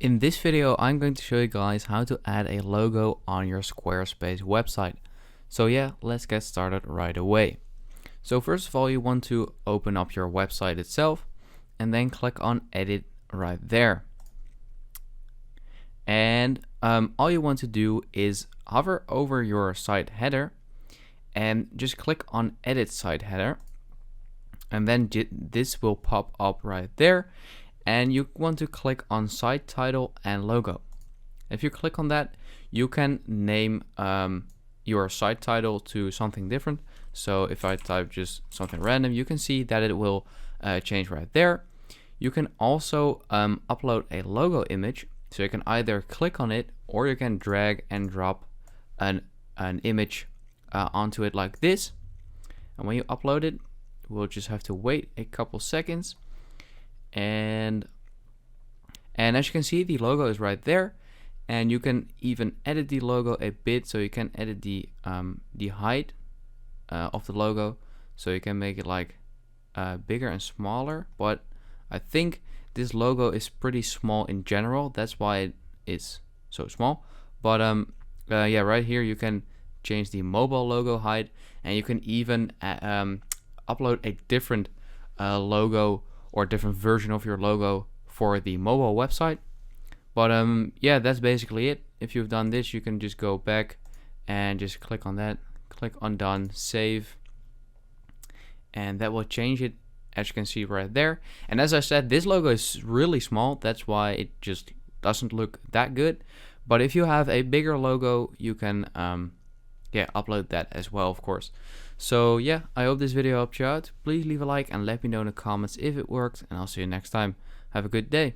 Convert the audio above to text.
In this video, I'm going to show you guys how to add a logo on your Squarespace website. So yeah, let's get started right away. So first of all, you want to open up your website itself and then click on edit right there. And all you want to do is hover over your site header and just click on edit site header. And then this will pop up right there. And you want to click on site title and logo. If you click on that, you can name your site title to something different. So if I type just something random, you can see that it will change right there. You can also upload a logo image. So you can either click on it or you can drag and drop an image onto it like this. And when you upload it, we'll just have to wait a couple seconds. And as you can see, the logo is right there, and you can even edit the logo a bit. So you can edit the height of the logo, so you can make it like bigger and smaller. But I think this logo is pretty small in general, that's why it is so small. But yeah, right here you can change the mobile logo height, and you can even upload a different logo or a different version of your logo for the mobile website. But yeah, that's basically it. If you've done this, you can just go back and just click on that, click on done, save, and that will change it, as you can see right there. And as I said, this logo is really small, that's why it just doesn't look that good. But if you have a bigger logo, you can yeah, upload that as well, of course. So yeah, I hope this video helped you out. Please leave a like and let me know in the comments if it worked, and I'll see you next time. Have a good day.